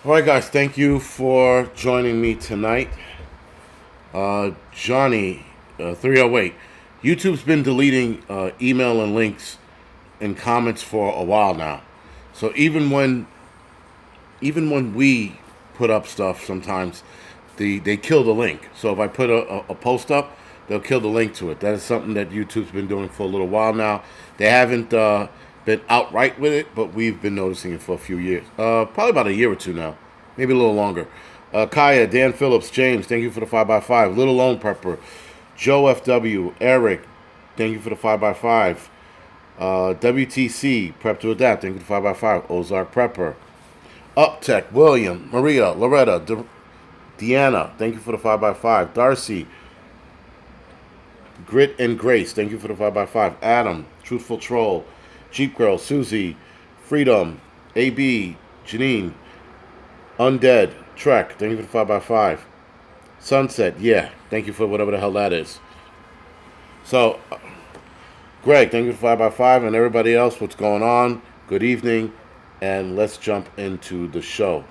All right, guys, thank you for joining me tonight. Johnny, 308. YouTube's been deleting email and links and comments for a while now. So even when we put up stuff, sometimes they kill the link. So if I put a post up, they'll kill the link to it. That is something that YouTube's been doing for a little while now. They haven't been outright with it, but we've been noticing it for a few years. Probably about a year or two now, maybe a little longer. Kaya, Dan Phillips, James, thank you for the 5x5. Little Lone Prepper, Joe FW, Eric, thank you for the 5x5. WTC, Prep to Adapt, thank you for the 5x5. Ozark Prepper. Uptech, William, Maria, Loretta, Deanna, thank you for the 5x5. Darcy, Grit and Grace, thank you for the 5x5. Adam, Truthful Troll, Jeep Girl, Susie, Freedom, AB, Janine, Undead, Trek, thank you for the 5x5. Sunset, yeah, thank you for whatever the hell that is. So, Greg, thank you for 5x5, and everybody else, what's going on? Good evening, and let's jump into the show.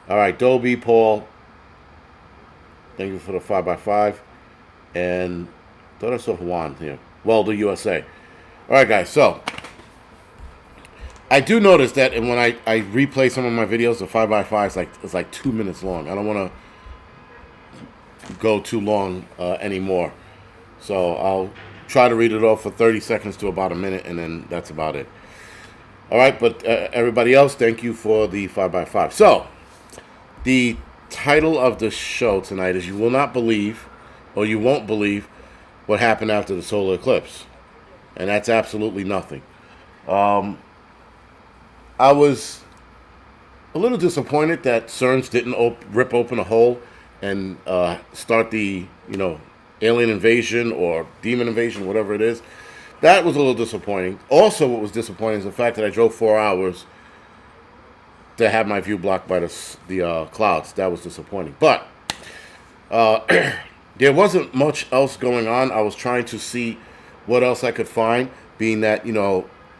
All right, Dobie, Paul, thank you for the 5x5, and thought I saw Juan here. Well, the USA. All right, guys, so I do notice that, and when I replay some of my videos, the 5x5 it's like 2 minutes long. I don't want to go too long anymore. So I'll try to read it off for 30 seconds to about a minute, and then that's about it. All right, but everybody else, thank you for the 5x5. So the title of the show tonight is You Will Not Believe, or You Won't Believe, what happened after the solar eclipse. And that's absolutely nothing. I was a little disappointed that CERNs didn't rip open a hole and start the, alien invasion or demon invasion, whatever it is. That was a little disappointing. Also, what was disappointing is the fact that I drove 4 hours to have my view blocked by the clouds. That was disappointing. But there wasn't much else going on. I was trying to see what else I could find, being that,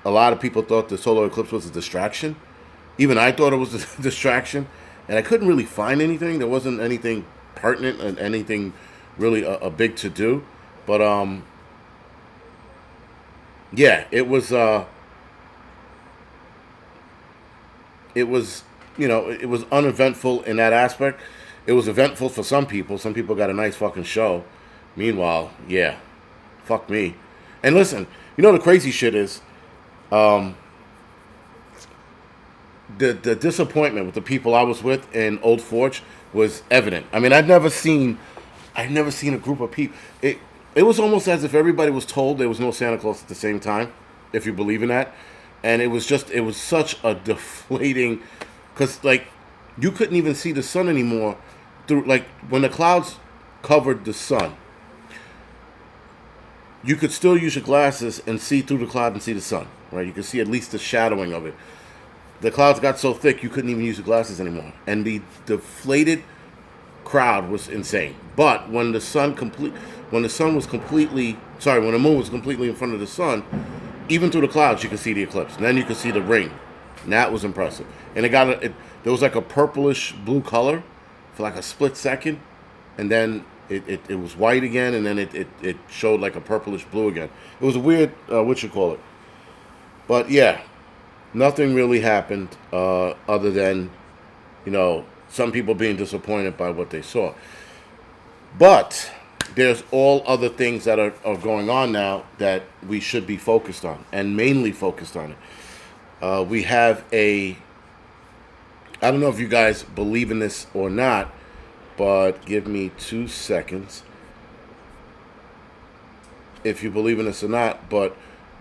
a lot of people thought the solar eclipse was a distraction. Even I thought it was a distraction. And I couldn't really find anything. There wasn't anything pertinent and anything really a big to-do. But, yeah, it was uneventful in that aspect. It was eventful for some people. Some people got a nice fucking show. Meanwhile, yeah, fuck me. And listen, the crazy shit is, the disappointment with the people I was with in Old Forge was evident. I mean, I'd never seen a group of people. It was almost as if everybody was told there was no Santa Claus at the same time, if you believe in that. And it was such a deflating, because, you couldn't even see the sun anymore through, when the clouds covered the sun, you could still use your glasses and see through the cloud and see the sun, right? You could see at least the shadowing of it. The clouds got so thick you couldn't even use your glasses anymore. And the deflated crowd was insane. But when the moon was completely in front of the sun, even through the clouds you could see the eclipse. And then you could see the ring. And that was impressive. And there was like a purplish blue color for like a split second, and then it was white again, and then it showed like a purplish blue again. It was a weird but yeah, nothing really happened other than some people being disappointed by what they saw. But there's all other things that are going on now that we should be focused on, and mainly focused on it. We have I don't know if you guys believe in this or not, but give me 2 seconds. If you believe in this or not, but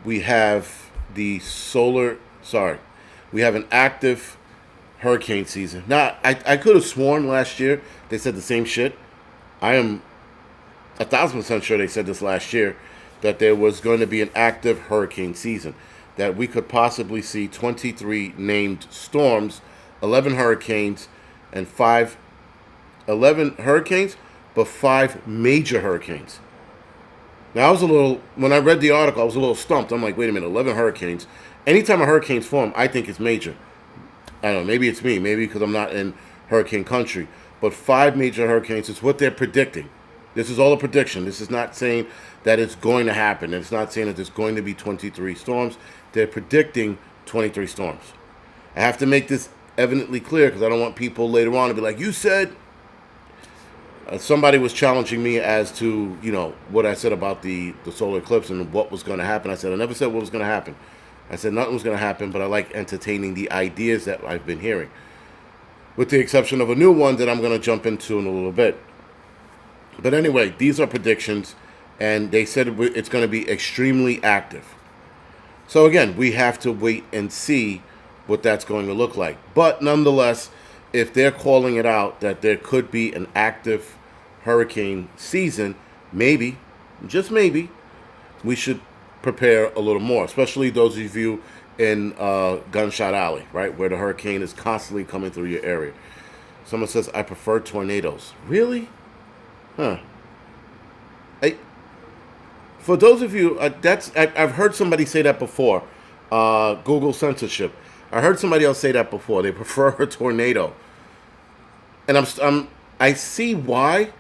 we have we have an active hurricane season. Now, I could have sworn last year they said the same shit. I am 1,000% sure they said this last year, that there was going to be an active hurricane season, that we could possibly see 23 named storms, 11 hurricanes, and 11 hurricanes, but 5 major hurricanes. Now, when I read the article, I was a little stumped. I'm like, wait a minute, 11 hurricanes. Anytime a hurricane's formed, I think it's major. I don't know, maybe it's me, maybe because I'm not in hurricane country, but 5 major hurricanes is what they're predicting. This is all a prediction. This is not saying that it's going to happen. It's not saying that there's going to be 23 storms. They're predicting 23 storms. I have to make this evidently clear because I don't want people later on to be like, you said. Somebody was challenging me as to, what I said about the solar eclipse and what was going to happen. I said, I never said what was going to happen. I said nothing was going to happen, but I like entertaining the ideas that I've been hearing. With the exception of a new one that I'm going to jump into in a little bit. But anyway, these are predictions, and they said it's going to be extremely active. So again, we have to wait and see what that's going to look like. But nonetheless, if they're calling it out that there could be an active hurricane season, maybe, just maybe, we should prepare a little more, especially those of you in Gunshot Alley, right, where the hurricane is constantly coming through your area. Someone says, I prefer tornadoes. Really? Huh. For those of you, I've heard somebody say that before. Google censorship. I heard somebody else say that before. They prefer a tornado. And I see why,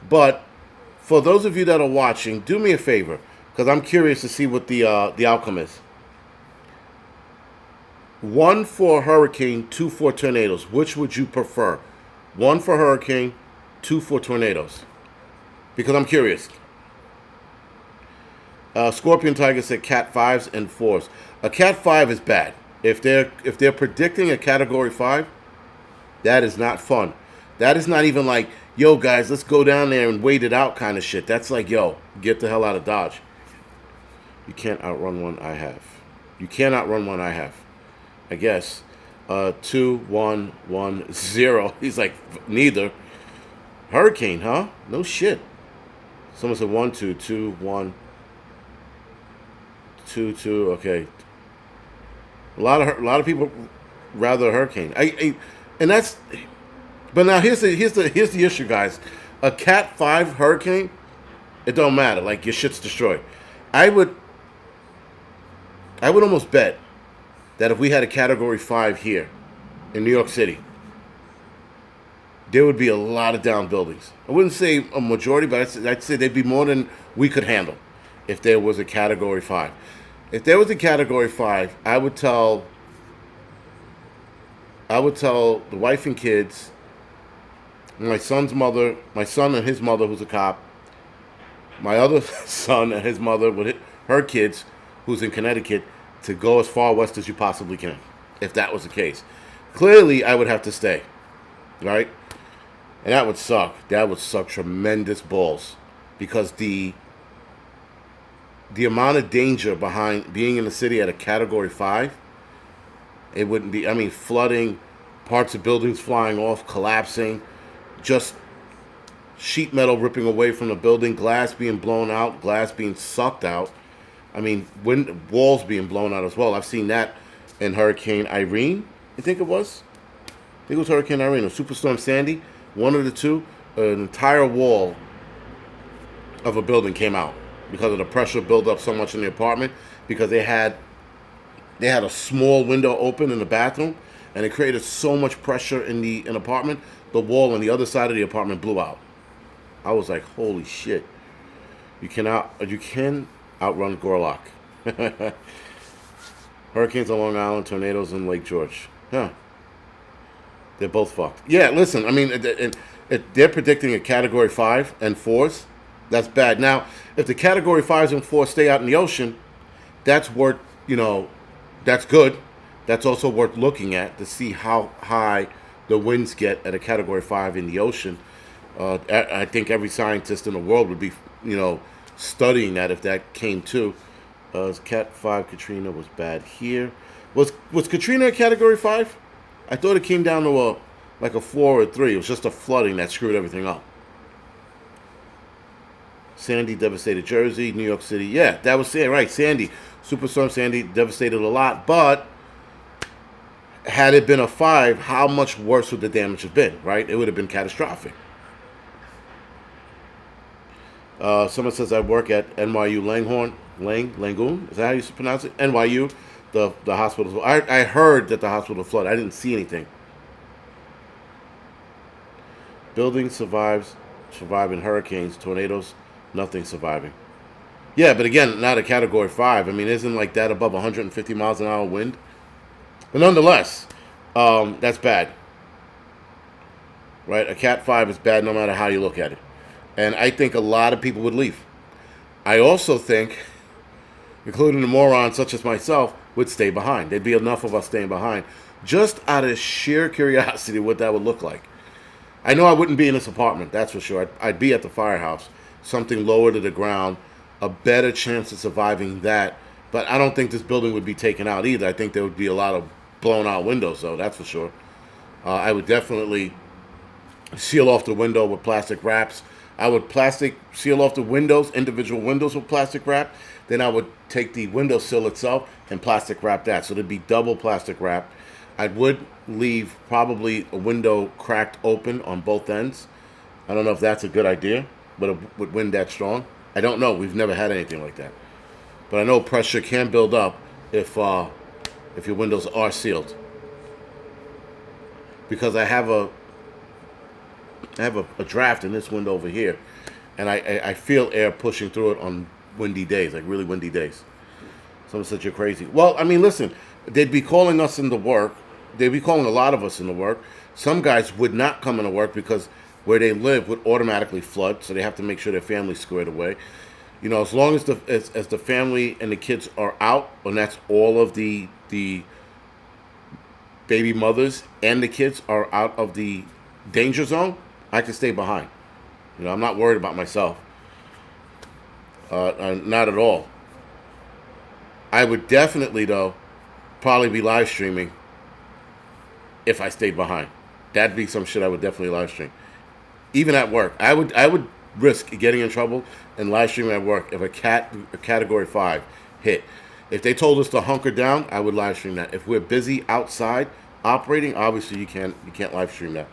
but for those of you that are watching, do me a favor, because I'm curious to see what the outcome is. 1 for hurricane, 2 for tornadoes. Which would you prefer? 1 for hurricane, 2 for tornadoes. Because I'm curious. Scorpion Tiger said Cat 5s and 4s. A Cat 5 is bad. If they're predicting a Category 5, that is not fun. That is not even like, yo, guys, let's go down there and wait it out kind of shit. That's like, yo, get the hell out of Dodge. You can't outrun one I have. You can't outrun one I have. I guess. 2, 1, 1, 0. He's like, neither. Hurricane, huh? No shit. Someone said 1, 2, 2, 1, 2, 2. Okay. A lot of people rather a hurricane. And that's. But now here's the issue, guys. A Cat 5 hurricane, it don't matter. Like, your shit's destroyed. I would almost bet that if we had a Category 5 here in New York City, there would be a lot of down buildings. I wouldn't say a majority, but I'd say there'd be more than we could handle if there was a Category 5. If there was a Category 5, I would tell the wife and kids, my son and his mother, who's a cop, my other son and his mother with her kids, who's in Connecticut, to go as far west as you possibly can, if that was the case. Clearly, I would have to stay, right? And that would suck. That would suck tremendous balls, because the amount of danger behind being in the city at a Category 5, it wouldn't be, flooding, parts of buildings flying off, collapsing, just sheet metal ripping away from the building, glass being blown out, glass being sucked out. Walls being blown out as well. I've seen that in Hurricane Irene, I think it was. I think it was Hurricane Irene or Superstorm Sandy, one of the two. An entire wall of a building came out because of the pressure built up so much in the apartment, because they had a small window open in the bathroom, and it created so much pressure in an apartment, the wall on the other side of the apartment blew out. I was like, holy shit. You can outrun Gorlock. Hurricanes on Long Island, tornadoes in Lake George. Huh. They're both fucked. Yeah, listen, if they're predicting a Category 5 and 4s, that's bad. Now, if the Category 5s and 4s stay out in the ocean, that's worth, that's good. That's also worth looking at to see how high the winds get at a Category 5 in the ocean. I think every scientist in the world would be, studying that if that came to. Cat 5 Katrina was bad here. Was Katrina a Category 5? I thought it came down to a 4 or 3. It was just a flooding that screwed everything up. Sandy devastated Jersey, New York City. Yeah, that was it, right. Sandy. Superstorm Sandy devastated a lot, but had it been a 5, how much worse would the damage have been, right? It would have been catastrophic. Someone says I work at NYU Langoon. Is that how you pronounce it? NYU. the hospitals. I heard that the hospital flooded. I didn't see anything. Building surviving hurricanes, tornadoes, nothing surviving. Yeah, but again, not a Category 5. I mean, isn't like that above 150 miles an hour wind? But nonetheless, that's bad. Right? A Cat 5 is bad no matter how you look at it. And I think a lot of people would leave. I also think, including the morons such as myself, would stay behind. There'd be enough of us staying behind. Just out of sheer curiosity what that would look like. I know I wouldn't be in this apartment, that's for sure. I'd be at the firehouse, something lower to the ground, a better chance of surviving that. But I don't think this building would be taken out either. I think there would be a lot of blown out windows, though, that's for sure. I would definitely seal off the window with plastic wraps. I would seal off the windows, individual windows with plastic wrap. Then I would take the windowsill itself and plastic wrap that. So there'd be double plastic wrap. I would leave probably a window cracked open on both ends. I don't know if that's a good idea, but with wind that strong, I don't know. We've never had anything like that. But I know pressure can build up if your windows are sealed. Because I have a draft in this window over here, and I feel air pushing through it on windy days, like really windy days. Someone said you're crazy. Well, I mean, listen, they'd be calling us into work. They'd be calling a lot of us into work. Some guys would not come into work because where they live would automatically flood, so they have to make sure their family's squared away. You know, as long as the family and the kids are out, and that's all of the baby mothers and the kids are out of the danger zone, I can stay behind. You know, I'm not worried about myself. Not at all. I would definitely, though, probably be live streaming if I stayed behind. That'd be some shit I would definitely live stream. Even at work. I would risk getting in trouble and live streaming at work if a Category 5 hit. If they told us to hunker down, I would live stream that. If we're busy outside operating, obviously you can't live stream that.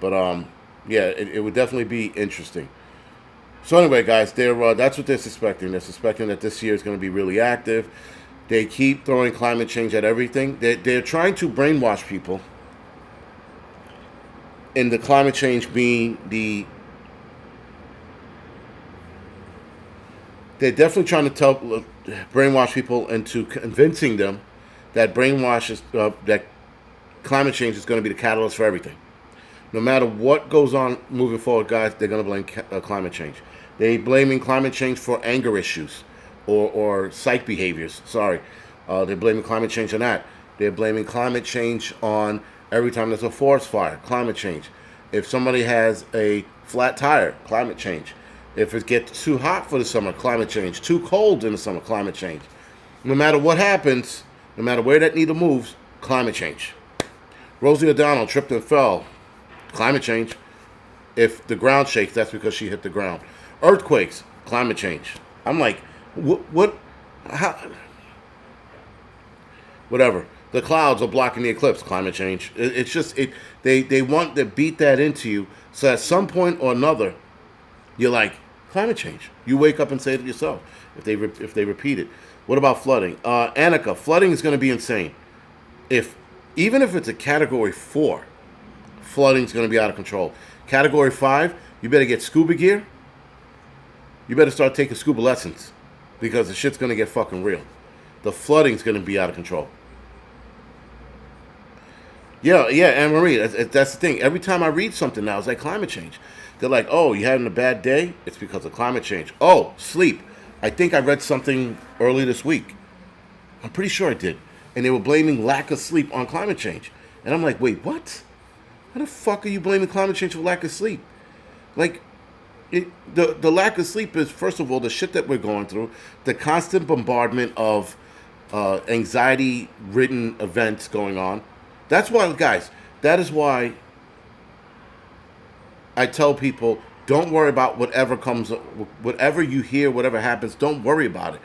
But yeah, it would definitely be interesting. So anyway, guys, that's what they're suspecting. They're suspecting that this year is going to be really active. They keep throwing climate change at everything. They're trying to brainwash people in the climate change being they're definitely trying to brainwash people into convincing them that that climate change is going to be the catalyst for everything. No matter what goes on moving forward, guys, they're going to blame climate change. They're blaming climate change for anger issues or psych behaviors. Sorry. They're blaming climate change on that. They're blaming climate change on every time there's a forest fire, climate change. If somebody has a flat tire, climate change. If it gets too hot for the summer, climate change. Too cold in the summer, climate change. No matter what happens, no matter where that needle moves, climate change. Rosie O'Donnell tripped and fell. Climate change. If the ground shakes, that's because she hit the ground. Earthquakes, climate change. I'm like, what? How? Whatever. The clouds are blocking the eclipse, climate change. It's just they want to beat that into you, so at some point or another, you're like, climate change. You wake up and say it to yourself if they repeat it. What about flooding? Annika, flooding is going to be insane. Even if it's a Category 4, flooding is going to be out of control. Category 5, you better get scuba gear. You better start taking scuba lessons because the shit's going to get fucking real. The flooding's going to be out of control. Yeah, Anne-Marie, that's the thing. Every time I read something now, it's like climate change. They're like, oh, you having a bad day? It's because of climate change. Oh, sleep. I think I read something early this week. I'm pretty sure I did. And they were blaming lack of sleep on climate change. And I'm like, wait, what? How the fuck are you blaming climate change for lack of sleep? Like, the lack of sleep is, first of all, the shit that we're going through, the constant bombardment of anxiety-ridden events going on. That's why, guys, that is why I tell people, don't worry about whatever comes, whatever you hear, whatever happens, don't worry about it.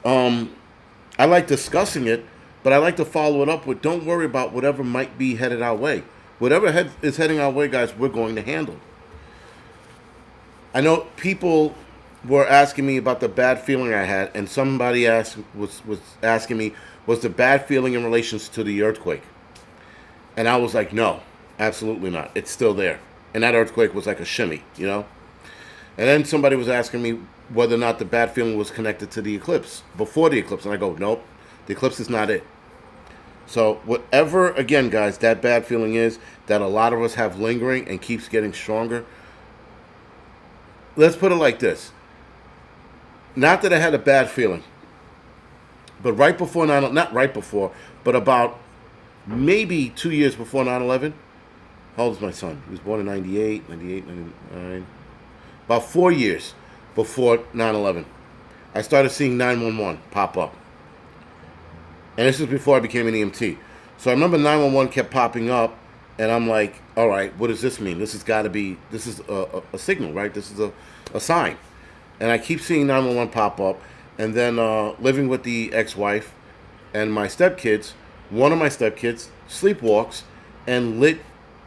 I like discussing it, but I like to follow it up with, don't worry about whatever might be headed our way. Whatever is heading our way, guys, we're going to handle. I know people were asking me about the bad feeling I had, and somebody was asking me, was the bad feeling in relations to the earthquake. And I was like, no, absolutely not. It's still there. And that earthquake was like a shimmy, you know? And then somebody was asking me whether or not the bad feeling was connected to the eclipse, before the eclipse. And I go, nope, the eclipse is not it. So whatever, again, guys, that bad feeling is that a lot of us have lingering and keeps getting stronger, let's put it like this. Not that I had a bad feeling, but right before 9, not right before, but about maybe 2 years before 9/11. How old is my son? He was born in 98, 99. About 4 years before 9/11, I started seeing 911 pop up. And this is before I became an EMT. So I remember 911 kept popping up, and I'm like, all right, what does this mean? This has got to be, this is a signal, right? This is a sign. And I keep seeing 911 pop up. And then living with the ex-wife and my stepkids, one of my stepkids sleepwalks and lit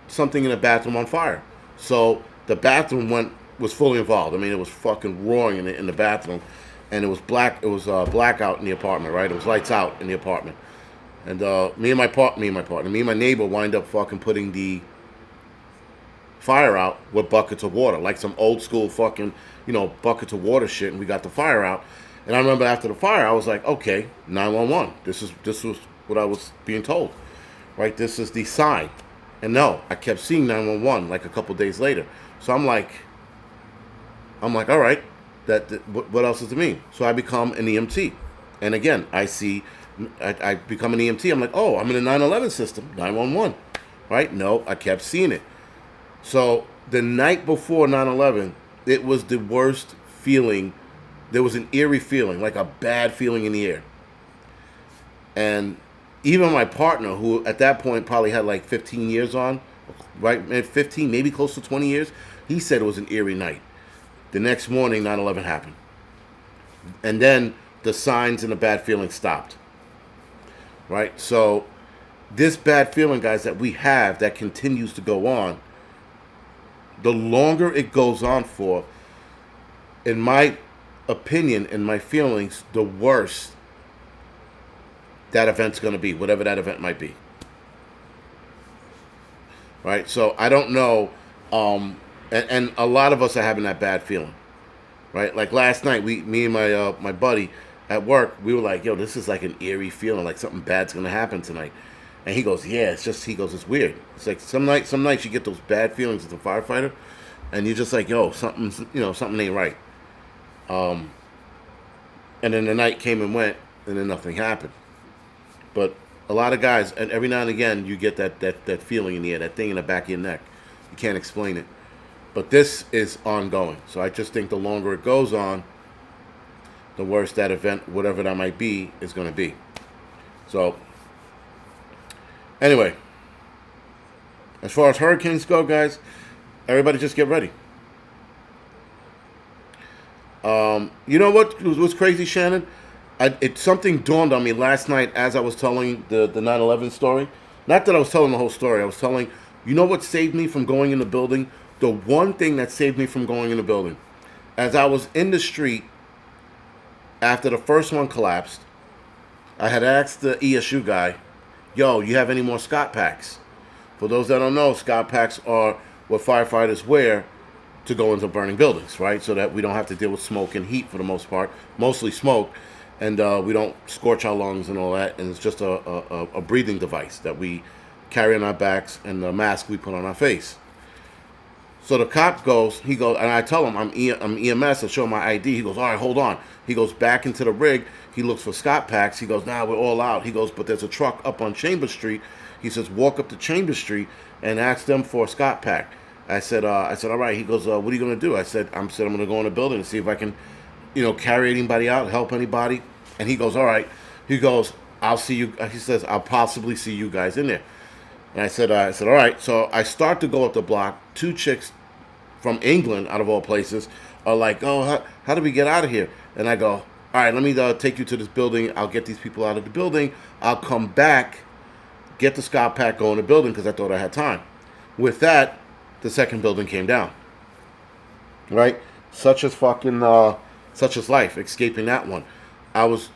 something in the bathroom on fire. So the bathroom was fully involved. I mean, it was fucking roaring in the bathroom, and it was black. It was blackout in the apartment, right? It was lights out in the apartment, and me and my neighbor wind up fucking putting the fire out with buckets of water, like some old school fucking, buckets of water shit, and we got the fire out. And I remember after the fire, I was like, okay, 911. This was what I was being told, right? This is the sign. And no, I kept seeing 911 like a couple days later. So I'm like, all right, what else does it mean? So I become an EMT. And again, I become an EMT. I'm like, oh, I'm in the 9/11 system, 911, right? No, I kept seeing it. So the night before 9/11, it was the worst feeling. There was an eerie feeling, like a bad feeling in the air. And even my partner, who at that point probably had like 15 years on, right? 15, maybe close to 20 years, he said it was an eerie night. The next morning, 9/11 happened. And then the signs and the bad feeling stopped. Right? So this bad feeling, guys, that we have that continues to go on, the longer it goes on for, in my opinion and my feelings, the worse that event's going to be, whatever that event might be. Right? So I don't know, and a lot of us are having that bad feeling. Right? Like last night, me and my buddy at work, we were like, yo, this is like an eerie feeling, like something bad's going to happen tonight. And he goes, yeah, it's weird. It's like some nights you get those bad feelings as a firefighter, and you're just like, yo, something ain't right. And then the night came and went, and then nothing happened. But a lot of guys, and every now and again, you get that feeling in the air, that thing in the back of your neck. You can't explain it. But this is ongoing. So I just think the longer it goes on, the worse that event, whatever that might be, is going to be. So, anyway, as far as hurricanes go, guys, everybody just get ready. You know what was crazy, Shannon? Something dawned on me last night as I was telling the 9/11 story. Not that I was telling the whole story. I was telling, you know what saved me from going in the building? The one thing that saved me from going in the building. As I was in the street, after the first one collapsed, I had asked the ESU guy, yo, you have any more Scott packs? For those that don't know, Scott packs are what firefighters wear to go into burning buildings, right? So that we don't have to deal with smoke and heat for the most part, mostly smoke, and we don't scorch our lungs and all that. And it's just a breathing device that we carry on our backs and the mask we put on our face. So the cop goes, and I tell him I'm EMS, I show him my ID. He goes, all right, hold on. He goes back into the rig. He looks for Scott packs. He goes, nah, we're all out. He goes, but there's a truck up on Chambers Street. He says, walk up to Chambers Street and ask them for a Scott pack. I said, all right. He goes, what are you going to do? I said, I'm going to go in the building and see if I can, carry anybody out, help anybody. And he goes, all right. He goes, I'll see you. He says, I'll possibly see you guys in there. And I said, all right. So I start to go up the block. Two chicks from England, out of all places, are like, oh, how do we get out of here? And I go, all right, let me take you to this building. I'll get these people out of the building. I'll come back, get the Scott pack, go in the building because I thought I had time. With that, the second building came down. Right? Such as life, escaping that one. I was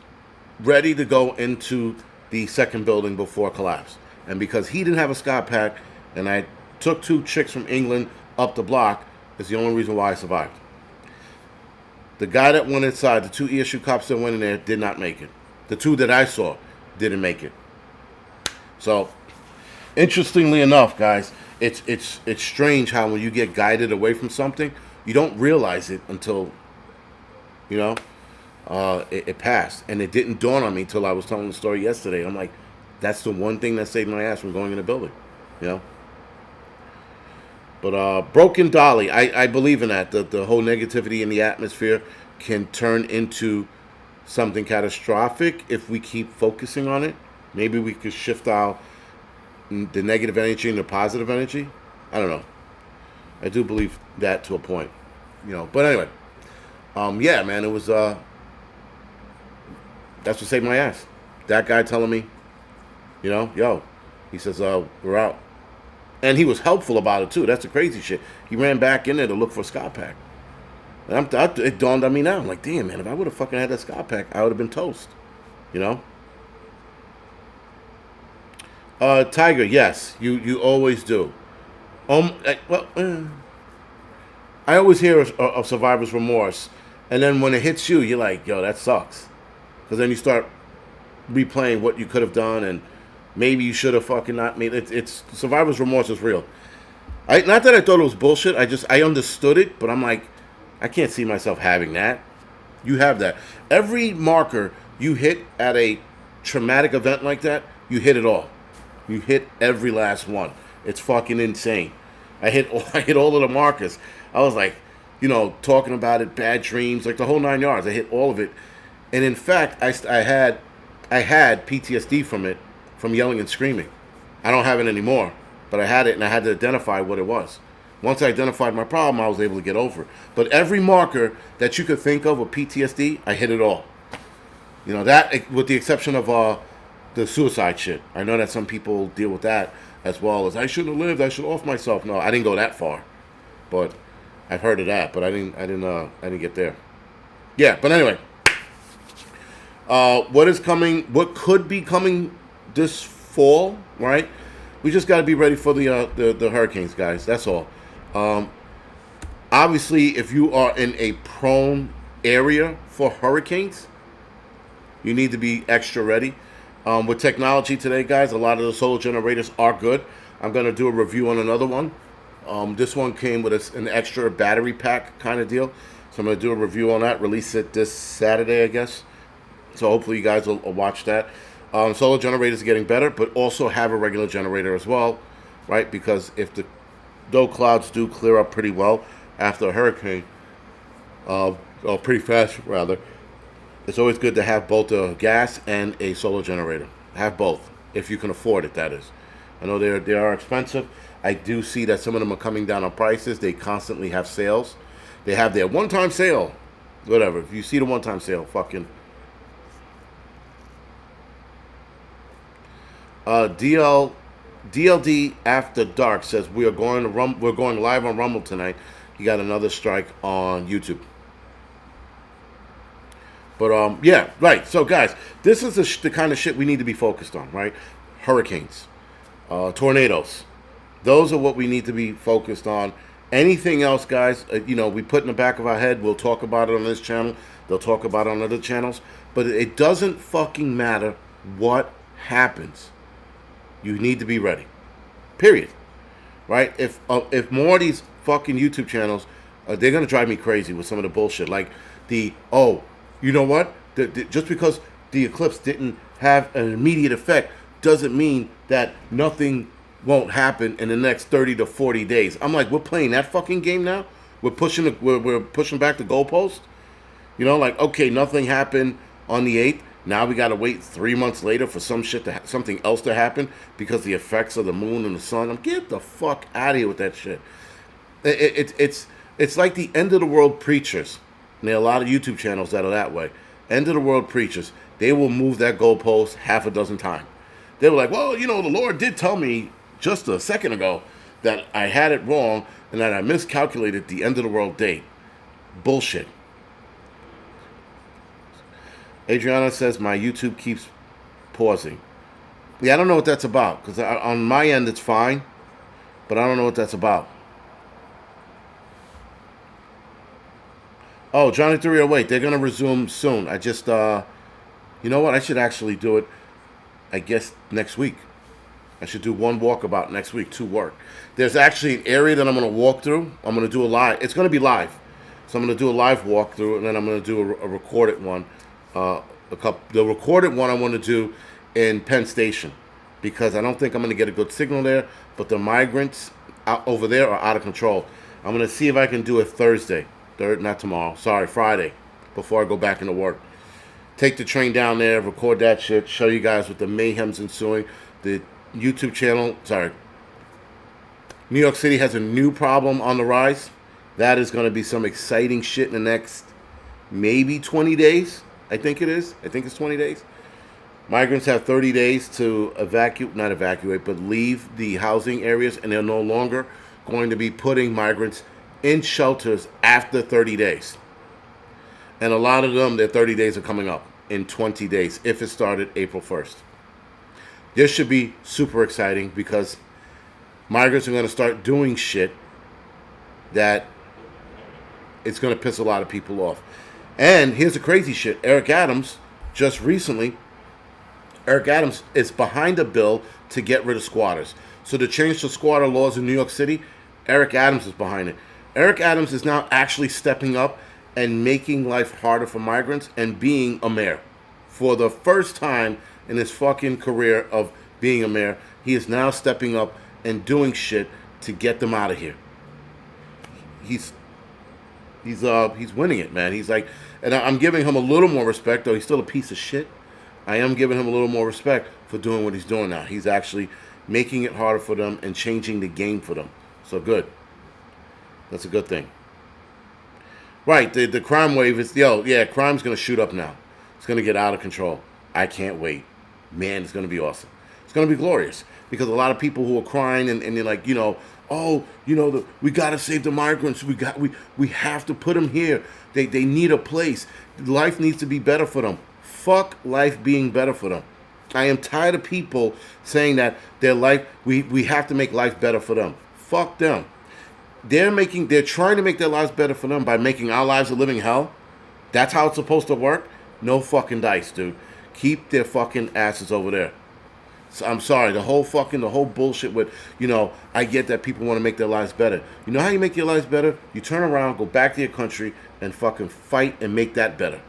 ready to go into the second building before collapse. And because he didn't have a Scott pack, and I took 2 chicks from England up the block, is the only reason why I survived. The guy that went inside, the 2 ESU cops that went in there, did not make it. The 2 that I saw didn't make it. So, interestingly enough, guys, it's strange how when you get guided away from something, you don't realize it until, you know, it passed. And it didn't dawn on me until I was telling the story yesterday. I'm like, that's the one thing that saved my ass from going in a building, you know. But Broken Dolly, I believe in that. The whole negativity in the atmosphere can turn into something catastrophic if we keep focusing on it. Maybe we could shift the negative energy into positive energy. I don't know. I do believe that to a point, you know. But anyway, yeah, man, it was that's what saved my ass. That guy telling me, you know, yo, he says, we're out. And he was helpful about it, too. That's the crazy shit. He ran back in there to look for a Scott pack. And it dawned on me now. I'm like, damn, man, if I would have fucking had that Scott pack, I would have been toast. You know? Tiger, yes. You always do. I always hear of survivor's remorse. And then when it hits you, you're like, yo, that sucks. Because then you start replaying what you could have done and maybe you should have fucking not made it. It's survivor's remorse is real. Not that I thought it was bullshit. I understood it, but I'm like, I can't see myself having that. You have that. Every marker you hit at a traumatic event like that, you hit it all. You hit every last one. It's fucking insane. I hit all of the markers. I was like, you know, talking about it, bad dreams, like the whole 9 yards. I hit all of it, and in fact, I had PTSD from it. From yelling and screaming. I don't have it anymore, but I had it and I had to identify what it was. Once I identified my problem, I was able to get over it. But every marker that you could think of with PTSD, I hit it all. You know, that with the exception of the suicide shit. I know that some people deal with that as well as I shouldn't have lived, I should off myself. No, I didn't go that far. But I've heard of that, but I didn't get there. Yeah, but anyway. What is coming, what could be coming this fall, right? We just got to be ready for the hurricanes, guys. That's all. Obviously, if you are in a prone area for hurricanes, you need to be extra ready. With technology today, guys, a lot of the solar generators are good. I'm going to do a review on another one. This one came with an extra battery pack kind of deal. So I'm going to do a review on that, release it this Saturday, I guess. So hopefully you guys will watch that. Solar generators are getting better, but also have a regular generator as well, right? Because if though clouds do clear up pretty well after a hurricane, or pretty fast rather, it's always good to have both a gas and a solar generator. Have both, if you can afford it, that is. I know they are expensive. I do see that some of them are coming down on prices. They constantly have sales. They have their one-time sale, whatever. If you see the one-time sale, fucking... DLD After Dark says we're going live on Rumble tonight. You got another strike on YouTube. But yeah, right. So guys, this is the kind of shit we need to be focused on, right? Hurricanes, tornadoes. Those are what we need to be focused on. Anything else, guys, you know, we put in the back of our head. We'll talk about it on this channel. They'll talk about it on other channels. But it doesn't fucking matter what happens. You need to be ready. Period. Right? If more of these fucking YouTube channels, they're going to drive me crazy with some of the bullshit. Like you know what? Just because the eclipse didn't have an immediate effect doesn't mean that nothing won't happen in the next 30 to 40 days. I'm like, we're playing that fucking game now? We're pushing back the goalpost? You know, like, okay, nothing happened on the 8th. Now we got to wait 3 months later for something else to happen because the effects of the moon and the sun. Get the fuck out of here with that shit. It's like the end of the world preachers. And there are a lot of YouTube channels that are that way. End of the world preachers. They will move that goalpost half a dozen times. They were like, well, you know, the Lord did tell me just a second ago that I had it wrong and that I miscalculated the end of the world date. Bullshit. Adriana says, my YouTube keeps pausing. Yeah, I don't know what that's about because on my end it's fine, but I don't know what that's about. Oh, Johnny 308, they're gonna resume soon. I just, you know what? I should actually do it. I guess next week. I should do one walkabout next week to work. There's actually an area that I'm gonna walk through. I'm gonna do a live. It's gonna be live, so I'm gonna do a live walkthrough, and then I'm gonna do a recorded one. The recorded one I want to do in Penn Station because I don't think I'm gonna get a good signal there. But the migrants out over there are out of control. I'm gonna see if I can do it Thursday. Not tomorrow. Sorry, Friday, before I go back into work. Take the train down there, record that shit, show you guys what the mayhem's ensuing. The YouTube channel, sorry, New York City has a new problem on the rise. That is going to be some exciting shit in the next maybe 20 days. I think it is. I think it's 20 days. Migrants have 30 days to not evacuate, but leave the housing areas, and they're no longer going to be putting migrants in shelters after 30 days. And a lot of them, their 30 days are coming up in 20 days if it started April 1st. This should be super exciting because migrants are going to start doing shit that it's going to piss a lot of people off. And here's the crazy shit. Eric Adams is behind a bill to get rid of squatters. So to change the squatter laws in New York City, Eric Adams is behind it. Eric Adams is now actually stepping up and making life harder for migrants and being a mayor. For the first time in his fucking career of being a mayor, he is now stepping up and doing shit to get them out of here. He's winning it, man. He's like, and I'm giving him a little more respect, though he's still a piece of shit. I am giving him a little more respect for doing what he's doing now. He's actually making it harder for them and changing the game for them. So good. That's a good thing. Right, the crime wave is, crime's going to shoot up now. It's going to get out of control. I can't wait. Man, it's going to be awesome. It's going to be glorious. Because a lot of people who are crying and they're like, we got to save the migrants. We have to put them here. They need a place. Life needs to be better for them. Fuck life being better for them. I am tired of people saying that their life, we have to make life better for them. Fuck them. They're trying to make their lives better for them by making our lives a living hell. That's how it's supposed to work? No fucking dice, dude. Keep their fucking asses over there. So I'm sorry, the whole bullshit with, I get that people want to make their lives better. You know how you make your lives better? You turn around, go back to your country, and fucking fight and make that better.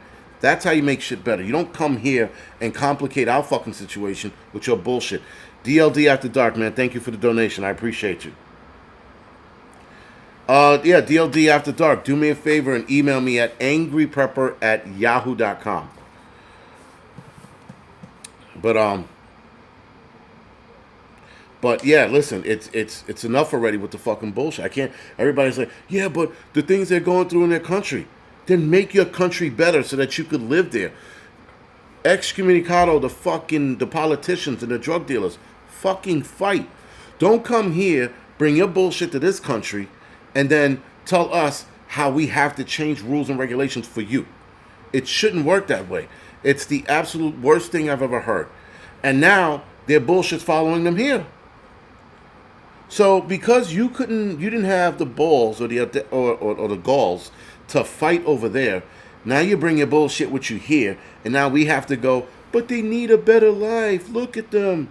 That's how you make shit better. You don't come here and complicate our fucking situation with your bullshit. DLD After Dark, man, thank you for the donation. I appreciate you. DLD After Dark, do me a favor and email me at angryprepper@yahoo.com. But yeah, listen, it's enough already with the fucking bullshit. I can't. Everybody's like, yeah, but the things they're going through in their country, then make your country better so that you could live there. Excommunicado the politicians and the drug dealers. Fucking fight. Don't come here, bring your bullshit to this country, and then tell us how we have to change rules and regulations for you. It shouldn't work that way. It's the absolute worst thing I've ever heard. And now their bullshit's following them here. So because you didn't have the balls or the galls to fight over there, now you bring your bullshit with you here, and now we have to go, but they need a better life. Look at them.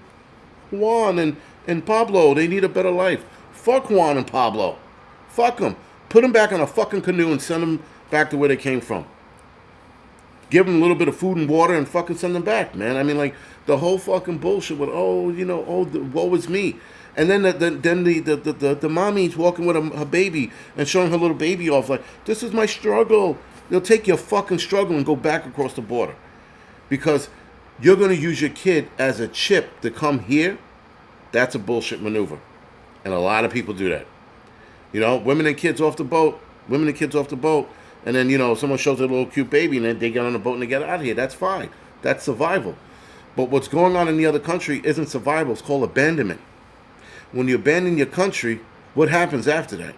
Juan and Pablo, they need a better life. Fuck Juan and Pablo. Fuck them. Put them back on a fucking canoe and send them back to where they came from. Give them a little bit of food and water and fucking send them back, man. I mean, like, the whole fucking bullshit with, woe is me. And then the mommy's walking with her baby and showing her little baby off like, this is my struggle. They'll take your fucking struggle and go back across the border. Because you're going to use your kid as a chip to come here. That's a bullshit maneuver. And a lot of people do that. Women and kids off the boat. And then, someone shows their little cute baby and then they get on the boat and they get out of here. That's fine. That's survival. But what's going on in the other country isn't survival. It's called abandonment. When you abandon your country, what happens after that?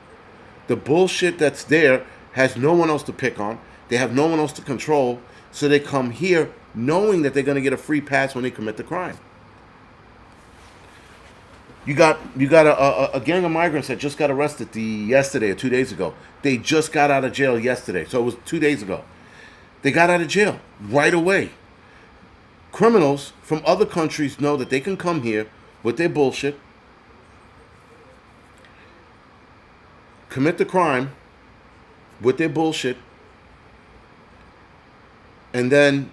The bullshit that's there has no one else to pick on. They have no one else to control. So they come here knowing that they're going to get a free pass when they commit the crime. You got a gang of migrants that just got arrested yesterday or 2 days ago. They just got out of jail yesterday, so it was 2 days ago. They got out of jail right away. Criminals from other countries know that they can come here with their bullshit, commit the crime with their bullshit, and then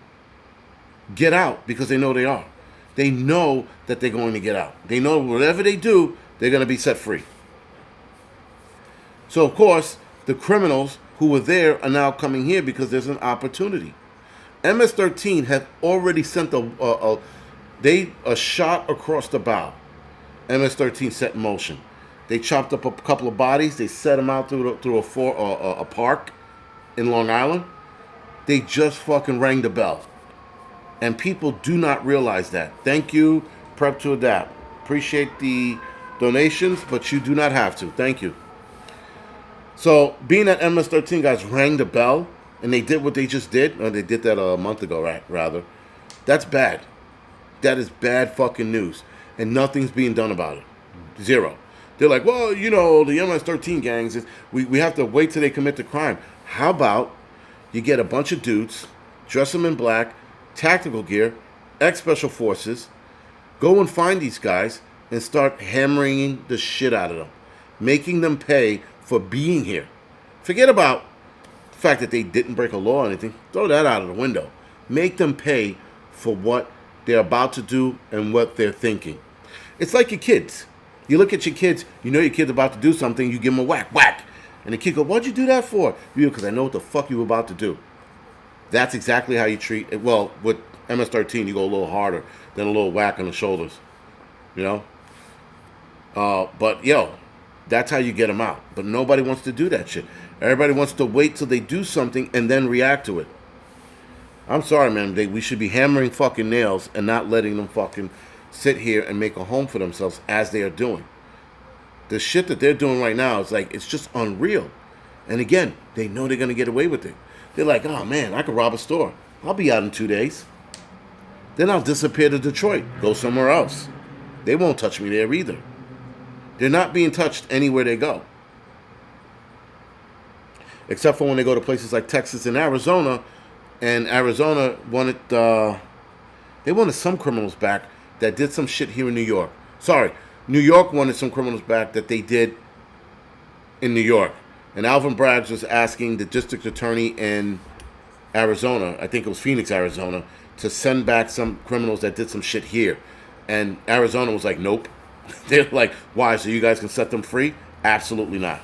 get out because they know they are. They know that they're going to get out. They know whatever they do, they're going to be set free. So, of course, the criminals who were there are now coming here because there's an opportunity. MS-13 have already sent a shot across the bow. MS-13 set in motion. They chopped up a couple of bodies. They set them out through a park in Long Island. They just fucking rang the bell. And people do not realize that. Thank you, Prep to Adapt. Appreciate the donations, but you do not have to. Thank you. So, being that MS-13 guys rang the bell, and they did what they just did, or they did that a month ago, right, rather, that's bad. That is bad fucking news. And nothing's being done about it. Zero. They're like, well, you know, the MS-13 gangs, we have to wait till they commit the crime. How about you get a bunch of dudes, dress them in black, tactical gear, ex-special forces, go and find these guys and start hammering the shit out of them. Making them pay for being here. Forget about the fact that they didn't break a law or anything. Throw that out of the window. Make them pay for what they're about to do and what they're thinking. It's like your kids. You look at your kids, you know your kid's about to do something, you give them a whack, whack. And the kid goes, what'd you do that for? You, because I know what the fuck you were about to do. That's exactly how you treat it. Well, with MS-13, you go a little harder than a little whack on the shoulders. You know? But, yo, that's how you get them out. But nobody wants to do that shit. Everybody wants to wait till they do something and then react to it. I'm sorry, man. We should be hammering fucking nails and not letting them fucking sit here and make a home for themselves as they are doing. The shit that they're doing right now is like, it's just unreal. And again, they know they're going to get away with it. They're like, oh man, I could rob a store. I'll be out in 2 days. Then I'll disappear to Detroit. Go somewhere else. They won't touch me there either. They're not being touched anywhere they go. Except for when they go to places like Texas and Arizona. And Arizona wanted, they wanted some criminals back that did some shit here in New York. Sorry, New York wanted some criminals back that they did in New York. And Alvin Braggs was asking the district attorney in Arizona, I think it was Phoenix, Arizona, to send back some criminals that did some shit here. And Arizona was like, nope. They're like, why? So you guys can set them free? Absolutely not.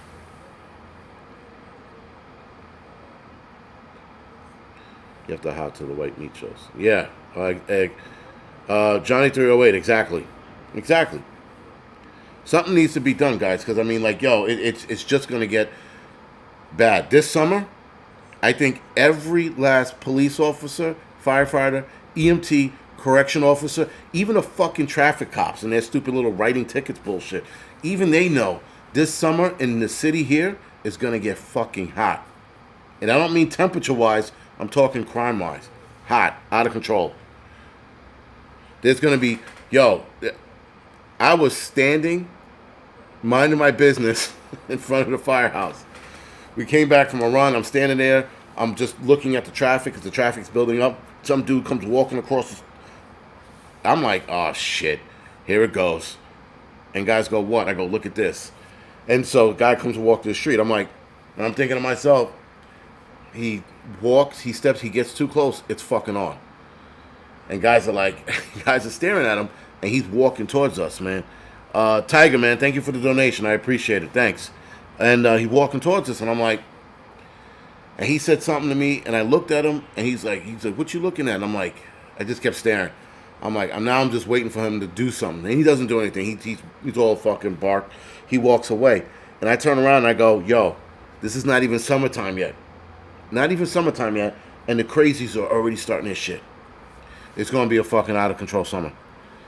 You have to hot to the white meat shows. Yeah. Egg. Johnny 308, exactly. Exactly. Something needs to be done, guys, because, I mean, like, yo, it's just going to get bad. This summer, I think every last police officer, firefighter, EMT, correction officer, even the fucking traffic cops and their stupid little writing tickets bullshit, even they know this summer in the city here is going to get fucking hot. And I don't mean temperature-wise, I'm talking crime-wise. Hot, out of control. There's going to be, yo, I was standing, minding my business in front of the firehouse. We came back from a run. I'm standing there. I'm just looking at the traffic because the traffic's building up. Some dude comes walking across. I'm like, oh, shit. Here it goes. And guys go, what? I go, look at this. And so a guy comes to walk to the street. I'm like, and I'm thinking to myself, he walks, he steps, he gets too close. It's fucking on. And guys are like, guys are staring at him, and he's walking towards us, man. Tiger, man, thank you for the donation. I appreciate it. Thanks. And he's walking towards us, and I'm like, and he said something to me, and I looked at him, and he's like, what you looking at? And I'm like, I just kept staring. I'm like, I'm just waiting for him to do something. And he doesn't do anything. He's all fucking bark. He walks away. And I turn around, and I go, yo, this is not even summertime yet. Not even summertime yet, and the crazies are already starting their shit. It's going to be a fucking out-of-control summer.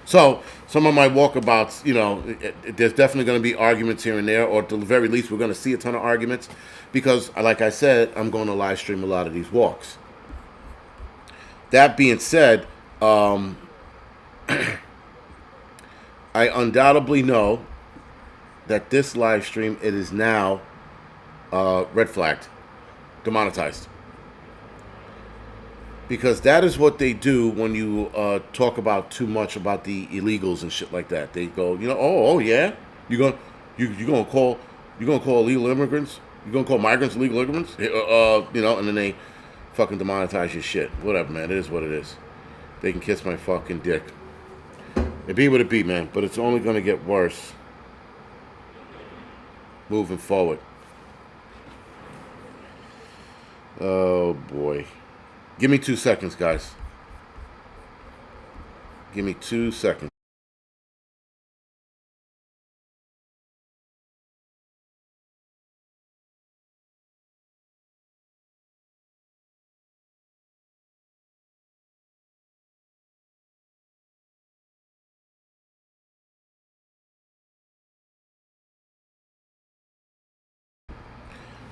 So, some of my walkabouts, you know, there's definitely going to be arguments here and there, or at the very least, we're going to see a ton of arguments, because, like I said, I'm going to live stream a lot of these walks. That being said, I undoubtedly know that this live stream, it is now red flagged, demonetized. Because that is what they do when you talk about too much about the illegals and shit like that. They go, oh yeah, you gonna call illegal immigrants, you gonna call migrants illegal immigrants, and then they fucking demonetize your shit. Whatever, man. It is what it is. They can kiss my fucking dick. It be what it be, man. But it's only gonna get worse moving forward. Oh boy. Give me 2 seconds, guys. Give me 2 seconds.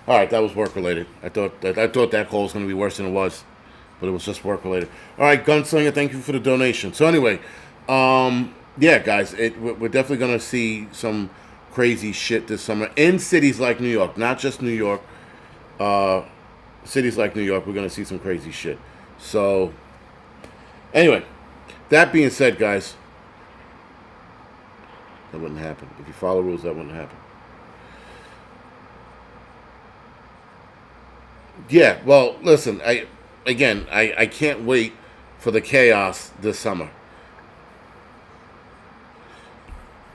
All right, that was work related. I thought that call was going to be worse than it was, but it was just work related. All right, Gunslinger, thank you for the donation. So anyway, yeah, guys, we're definitely going to see some crazy shit this summer in cities like New York, not just New York. Cities like New York, we're going to see some crazy shit. So anyway, that being said, guys, that wouldn't happen. If you follow rules, that wouldn't happen. Yeah, well, listen, I can't wait for the chaos this summer.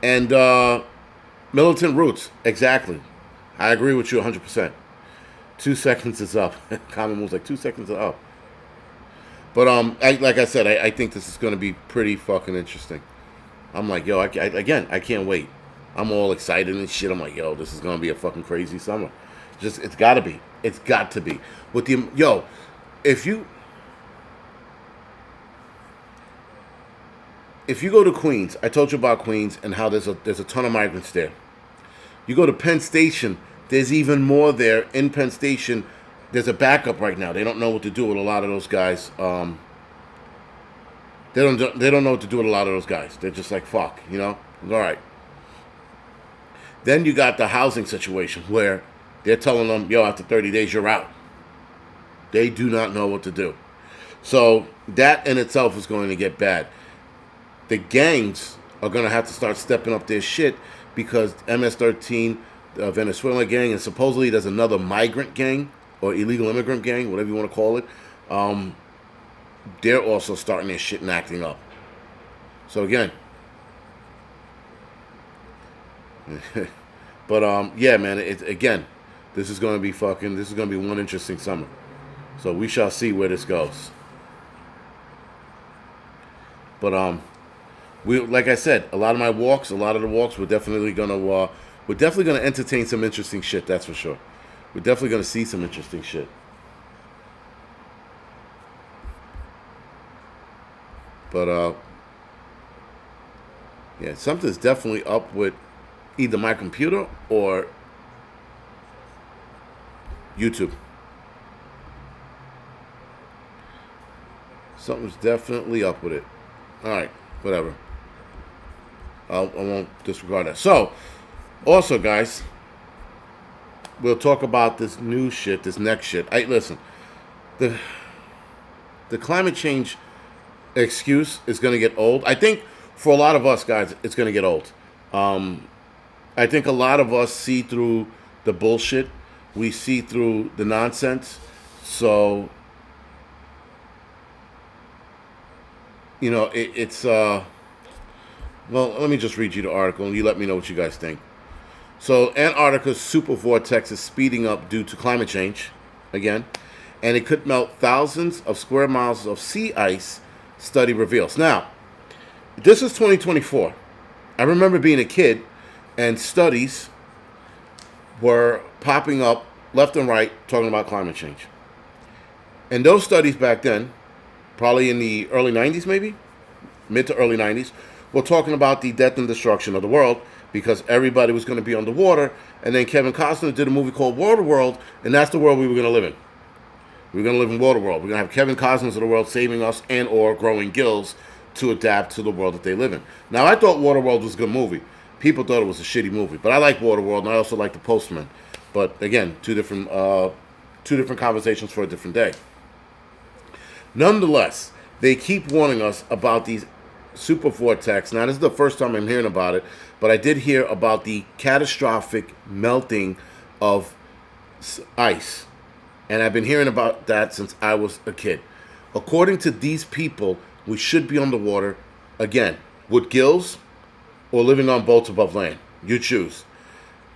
And militant roots, exactly. I agree with you 100%. 2 seconds is up. Common moves like 2 seconds are up. But like I said, I think this is going to be pretty fucking interesting. I'm like, yo, I can't wait. I'm all excited and shit. I'm like, yo, this is going to be a fucking crazy summer. It's got to be. It's got to be. With the if you go to Queens, I told you about Queens and how there's a ton of migrants there. You go to Penn Station, there's even more there. In Penn Station, there's a backup right now. They don't know what to do with a lot of those guys. They don't know what to do with a lot of those guys. They're just like, fuck, all right. Then you got the housing situation where they're telling them, yo, after 30 days, you're out. They do not know what to do. So that in itself is going to get bad. The gangs are going to have to start stepping up their shit because MS-13, the Venezuelan gang, and supposedly there's another migrant gang or illegal immigrant gang, whatever you want to call it. They're also starting their shit and acting up. So again, but yeah, man, this is going to be one interesting summer. So we shall see where this goes. But like I said, a lot of the walks, we're definitely gonna entertain some interesting shit. That's for sure. We're definitely gonna see some interesting shit. But yeah, something's definitely up with either my computer or YouTube. Something's definitely up with it. All right, whatever. I won't disregard that. So, also, guys, we'll talk about this new shit, this next shit. Listen, the climate change excuse is going to get old. I think for a lot of us, guys, it's going to get old. I think a lot of us see through the bullshit. We see through the nonsense. So, it's well, let me just read you the article and you let me know what you guys think. So, Antarctica's super vortex is speeding up due to climate change, again, and it could melt thousands of square miles of sea ice, study reveals. Now, this is 2024. I remember being a kid and studies were popping up left and right talking about climate change. And those studies back then, probably in the early 90s maybe, mid to early 90s, were talking about the death and destruction of the world because everybody was going to be underwater. And then Kevin Costner did a movie called Waterworld, and that's the world we were going to live in. We were going to live in Waterworld. We're going to have Kevin Costner of the world saving us and or growing gills to adapt to the world that they live in. Now, I thought Waterworld was a good movie. People thought it was a shitty movie, but I like Waterworld, and I also like The Postman. But again, two different conversations for a different day. Nonetheless, they keep warning us about these super vortex. Now, this is the first time I'm hearing about it, but I did hear about the catastrophic melting of ice, and I've been hearing about that since I was a kid. According to these people, we should be underwater again with gills or living on boats above land. You choose.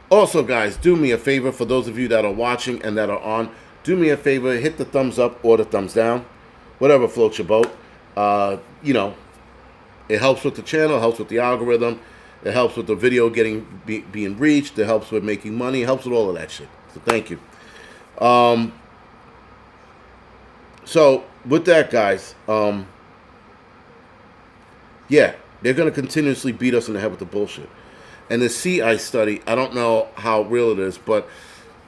Also, guys, do me a favor, for those of you that are watching and that are on, do me a favor, hit the thumbs up or the thumbs down, whatever floats your boat. You know, it helps with the channel, helps with the algorithm, it helps with the video being reached, it helps with making money, it helps with all of that shit. So thank you. So with that, guys, yeah, they're going to continuously beat us in the head with the bullshit. And the sea ice study, I don't know how real it is, but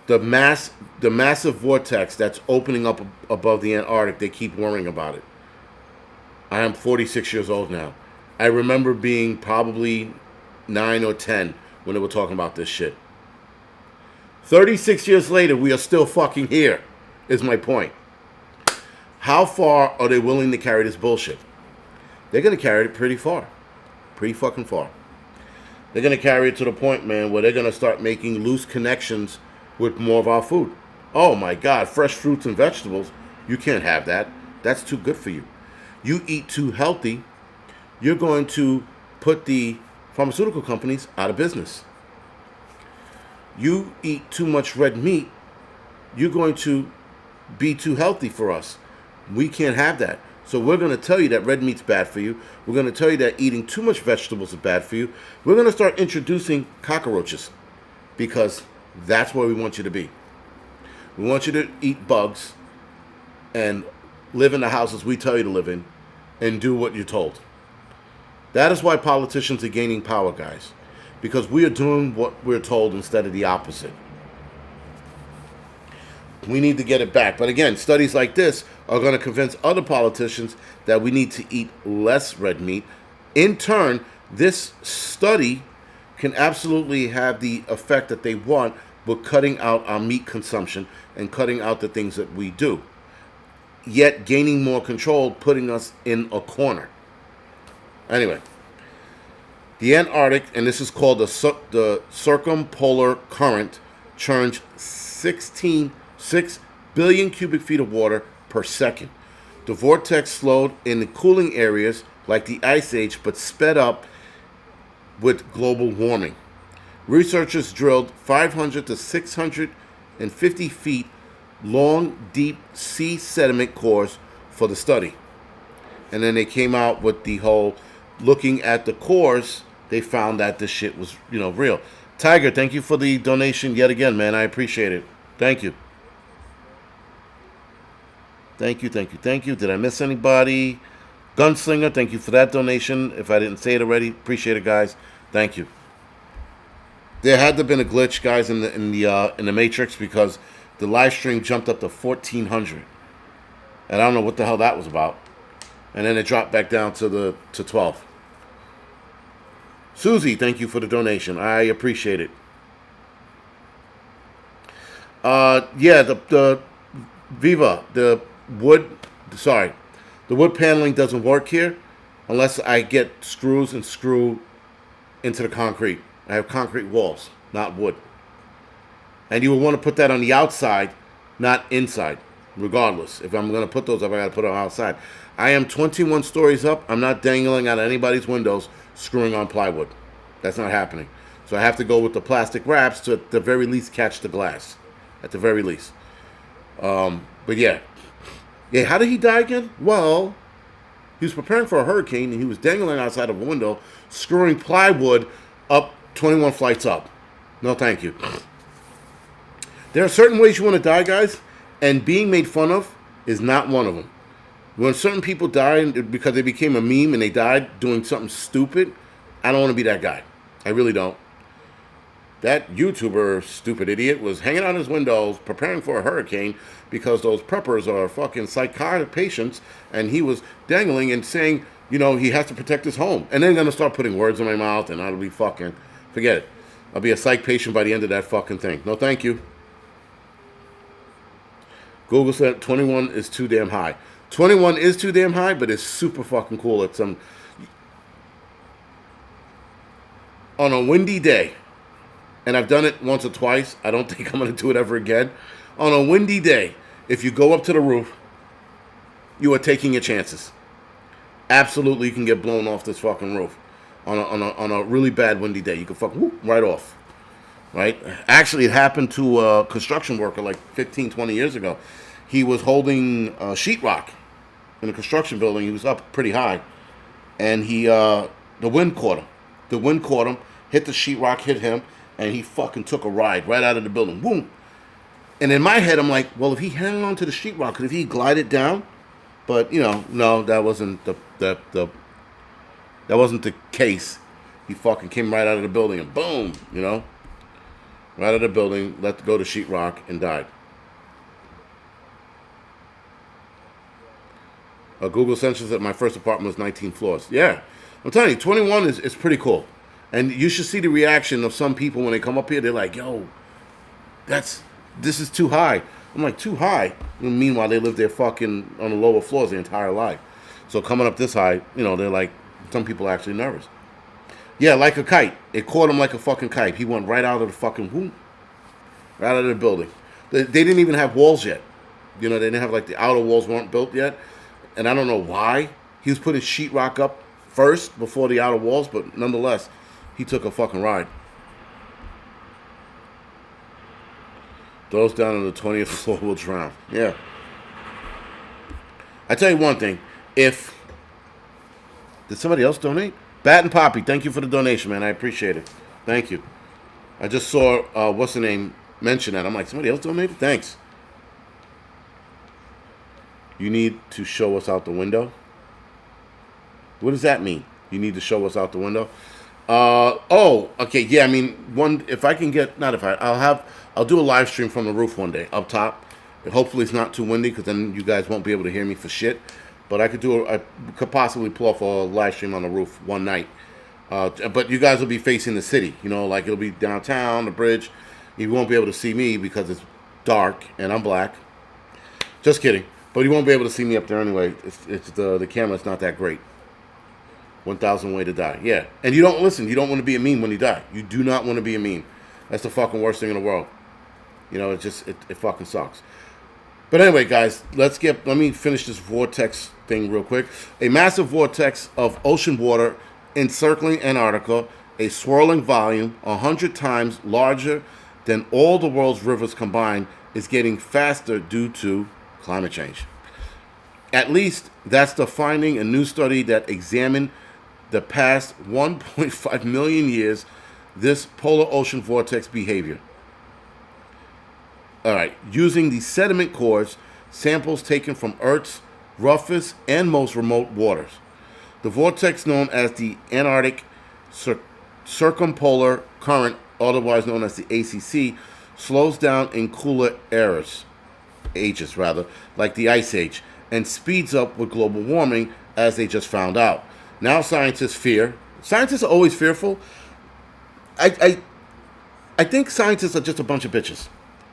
the massive vortex that's opening up above the Antarctic, they keep worrying about it. I am 46 years old now. I remember being probably 9 or 10 when they were talking about this shit. 36 years later, we are still fucking here, is my point. How far are they willing to carry this bullshit? They're going to carry it pretty far. Pretty fucking far. They're going to carry it to the point, man, where they're going to start making loose connections with more of our food. Oh my God, fresh fruits and vegetables. You can't have that. That's too good for you. You eat too healthy, you're going to put the pharmaceutical companies out of business. You eat too much red meat, you're going to be too healthy for us. We can't have that. So we're going to tell you that red meat's bad for you. We're going to tell you that eating too much vegetables is bad for you. We're going to start introducing cockroaches because that's where we want you to be. We want you to eat bugs and live in the houses we tell you to live in and do what you're told. That is why politicians are gaining power, guys. Because we are doing what we're told instead of the opposite. We need to get it back. But again, studies like this are going to convince other politicians that we need to eat less red meat. In turn, this study can absolutely have the effect that they want with cutting out our meat consumption and cutting out the things that we do. Yet gaining more control, putting us in a corner. Anyway, the Antarctic, and this is called the circumpolar current, churns 6 billion cubic feet of water per second. The vortex slowed in the cooling areas like the Ice Age, but sped up with global warming. Researchers drilled 500 to 650 feet long, deep sea sediment cores for the study. And then they came out with the whole, looking at the cores, they found that this shit was, real. Tiger, thank you for the donation yet again, man. I appreciate it. Thank you. Thank you. Did I miss anybody? Gunslinger, thank you for that donation. If I didn't say it already, appreciate it, guys. Thank you. There had to have been a glitch, guys, in the Matrix, because the live stream jumped up to 1,400, and I don't know what the hell that was about. And then it dropped back down to 12. Susie, thank you for the donation. I appreciate it. Yeah, the Viva, the wood paneling doesn't work here unless I get screws and screw into the concrete. I have concrete walls, not wood. And you would want to put that on the outside, not inside, regardless. If I'm going to put those up, I got to put them outside. I am 21 stories up. I'm not dangling out of anybody's windows screwing on plywood. That's not happening. So I have to go with the plastic wraps to at the very least catch the glass. At the very least. But yeah. Yeah, how did he die again? Well, he was preparing for a hurricane and he was dangling outside of a window, screwing plywood up 21 flights up. No, thank you. There are certain ways you want to die, guys, and being made fun of is not one of them. When certain people die because they became a meme and they died doing something stupid, I don't want to be that guy. I really don't. That YouTuber, stupid idiot, was hanging out his windows preparing for a hurricane because those preppers are fucking psychotic patients, and he was dangling and saying he has to protect his home. And then gonna start putting words in my mouth, and I'll be fucking, forget it. I'll be a psych patient by the end of that fucking thing. No, thank you. Google said 21 is too damn high. 21 is too damn high, but it's super fucking cool. It's on a windy day, and I've done it once or twice. I don't think I'm gonna do it ever again. On a windy day, if you go up to the roof, you are taking your chances. Absolutely, you can get blown off this fucking roof on a really bad windy day. You can fuck whoop, right off. Right? Actually, it happened to a construction worker like 15, 20 years ago. He was holding sheetrock in a construction building. He was up pretty high, and the wind caught him. The wind caught him, hit the sheetrock, hit him, and he fucking took a ride right out of the building. Boom. And in my head, I'm like, well, if he hung on to the sheetrock, could if he glided down? But no, that wasn't that wasn't the case. He fucking came right out of the building and boom, right out of the building, let go to sheetrock and died. Google says that my first apartment was 19 floors. Yeah, I'm telling you, 21 is pretty cool. And you should see the reaction of some people when they come up here. They're like, yo, this is too high. I'm like, too high? And meanwhile, they live there fucking on the lower floors their entire life. So coming up this high, they're like, some people are actually nervous. Yeah, like a kite. It caught him like a fucking kite. He went right out of the fucking whoop, right out of the building. They didn't even have walls yet. They didn't have, like, the outer walls weren't built yet. And I don't know why. He was putting sheetrock up first before the outer walls, but nonetheless, he took a fucking ride. Those down on the 20th floor will drown. Yeah. I tell you one thing. Did somebody else donate? Bat and Poppy, thank you for the donation, man. I appreciate it. Thank you. I just saw, what's the name, mention that. I'm like, somebody else donated? Thanks. You need to show us out the window? What does that mean? You need to show us out the window? Okay, yeah, I mean, if I can get, I'll do a live stream from the roof one day, up top. Hopefully it's not too windy, because then you guys won't be able to hear me for shit. But I could possibly pull off a live stream on the roof one night. But you guys will be facing the city, like it'll be downtown, the bridge. You won't be able to see me because it's dark and I'm black. Just kidding. But you won't be able to see me up there anyway. It's the camera's not that great. 1,000 way to die. Yeah. And you don't listen. You don't want to be a meme when you die. You do not want to be a meme. That's the fucking worst thing in the world. It fucking sucks. But anyway, guys, let me finish this vortex thing real quick. A massive vortex of ocean water encircling Antarctica, a swirling volume 100 times larger than all the world's rivers combined, is getting faster due to climate change. At least that's the finding a new study that examined the past 1.5 million years this polar ocean vortex behavior. All right, using the sediment cores, samples taken from Earth's roughest and most remote waters. The vortex, known as the Antarctic Circumpolar Current, otherwise known as the ACC, slows down in cooler ages, like the Ice Age, and speeds up with global warming, as they just found out. Now scientists fear. Scientists are always fearful. I think scientists are just a bunch of bitches.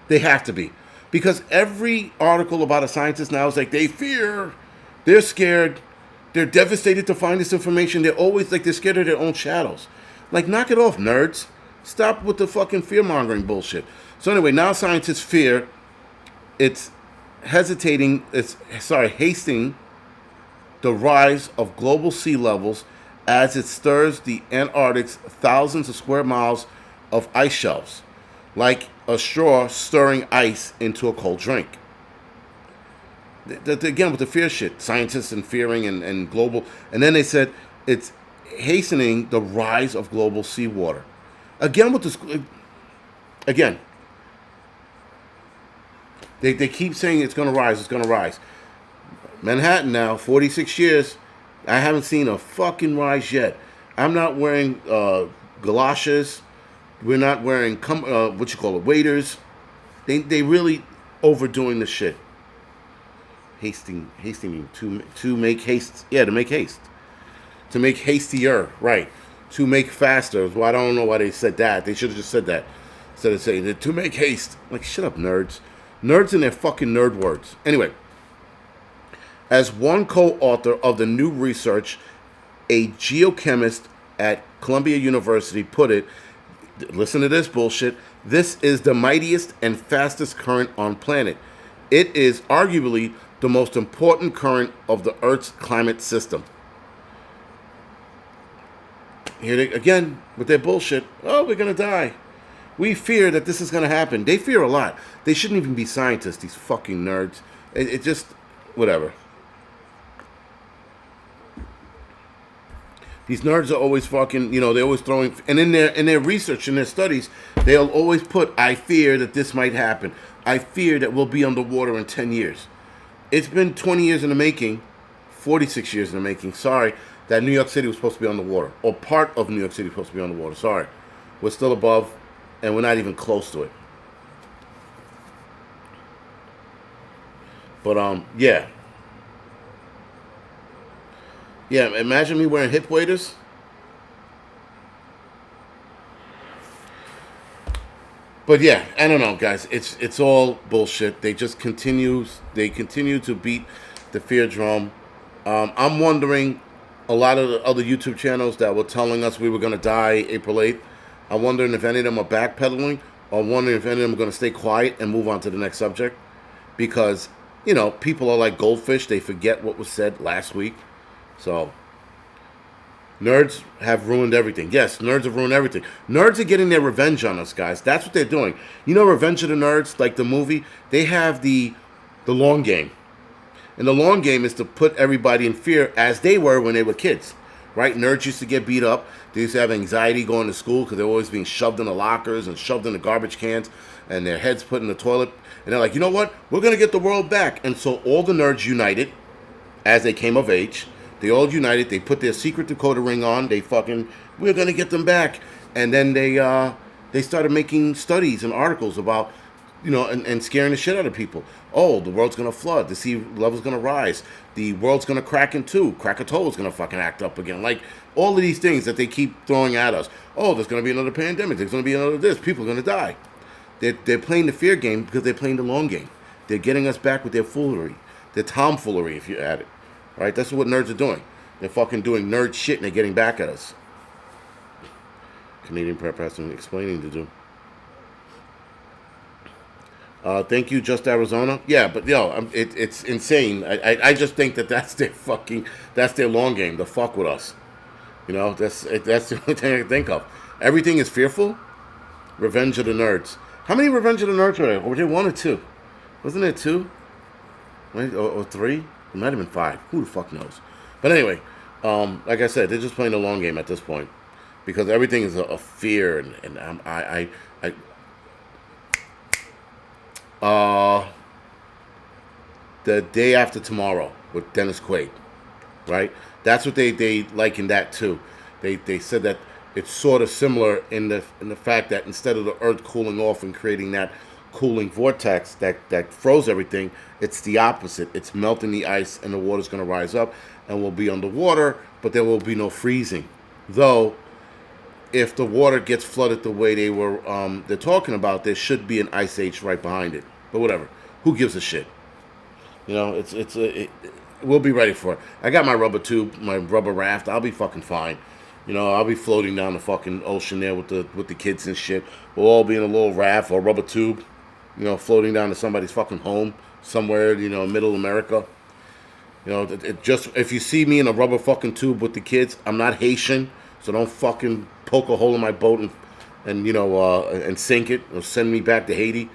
They have to be. Because every article about a scientist now is like, they fear, they're scared, they're devastated to find this information. They're always like, they're scared of their own shadows. Like, knock it off, nerds. Stop with the fucking fear-mongering bullshit. So anyway, now scientists fear it's hastening the rise of global sea levels as it stirs the Antarctic's thousands of square miles of ice shelves, like a straw stirring ice into a cold drink. Again, with the fear shit, scientists and fearing and global, and then they said it's hastening the rise of global seawater. Again, with this, they keep saying it's going to rise, Manhattan now, 46 years, I haven't seen a fucking rise yet. I'm not wearing galoshes. We're not wearing, waders. They really overdoing the shit. Hastening to make haste. Yeah, to make haste. To make hastier, right? To make faster. Well, I don't know why they said that. They should have just said that instead of saying to make haste. Like, shut up, nerds. Nerds and their fucking nerd words. Anyway, as one co-author of the new research, a geochemist at Columbia University put it, listen to this bullshit, this is the mightiest and fastest current on planet. It is arguably the most important current of the Earth's climate system. Here they again with their bullshit. Oh, we're gonna die. We fear that this is gonna happen. They fear a lot. They shouldn't even be scientists, these fucking nerds. It just, whatever. These nerds are always fucking, they're always throwing, and in their research, in their studies, they'll always put, I fear that this might happen. I fear that we'll be underwater in 10 years. It's been 20 years in the making, 46 years in the making, sorry, that New York City was supposed to be underwater, or part of New York City was supposed to be underwater, sorry. We're still above, and we're not even close to it. But, yeah. Yeah, imagine me wearing hip waders. But yeah, I don't know, guys. It's all bullshit. They just continue to beat the fear drum. I'm wondering, a lot of the other YouTube channels that were telling us we were going to die April 8th, I'm wondering if any of them are backpedaling, or wondering if any of them are going to stay quiet and move on to the next subject. Because, people are like goldfish. They forget what was said last week. So, nerds have ruined everything. Yes, nerds have ruined everything. Nerds are getting their revenge on us, guys. That's what they're doing. Revenge of the Nerds, like the movie, they have the long game. And the long game is to put everybody in fear as they were when they were kids. Right? Nerds used to get beat up. They used to have anxiety going to school because they were always being shoved in the lockers and shoved in the garbage cans and their heads put in the toilet. And they're like, you know what? We're going to get the world back. And so all the nerds united as they came of age. They all united. They put their secret decoder ring on. We're going to get them back. And then they started making studies and articles about, and scaring the shit out of people. Oh, the world's going to flood. The sea level's going to rise. The world's going to crack in two. Krakatoa's going to fucking act up again. Like, all of these things that they keep throwing at us. Oh, there's going to be another pandemic. There's going to be another this. People are going to die. They're playing the fear game because they're playing the long game. They're getting us back with their foolery. Their tomfoolery, if you add it. Right? That's what nerds are doing. They're fucking doing nerd shit and they're getting back at us. Canadian Prep has some explaining to do. Thank you, Just Arizona. Yeah, but it's insane. I just think that's their long game. To fuck with us. That's the only thing I can think of. Everything is fearful. Revenge of the Nerds. How many Revenge of the Nerds were there? Were there 1 or 2? Wasn't there 2? Or 3? It might have been 5. Who the fuck knows? But anyway, like I said, they're just playing the long game at this point because everything is a fear, and the day after tomorrow with Dennis Quaid, right? That's what they likened that to. They said that it's sort of similar in the fact that instead of the Earth cooling off and creating that cooling vortex that froze everything, it's the opposite. It's melting the ice and the water's going to rise up and we'll be underwater, but there will be no freezing. Though, if the water gets flooded the way they're talking about, there should be an ice age right behind it. But whatever. Who gives a shit? We'll be ready for it. I got my rubber tube, my rubber raft. I'll be fucking fine. I'll be floating down the fucking ocean there with the kids and shit. We'll all be in a little raft or rubber tube, floating down to somebody's fucking home somewhere, middle America. If you see me in a rubber fucking tube with the kids, I'm not Haitian, so don't fucking poke a hole in my boat and sink it or send me back to Haiti.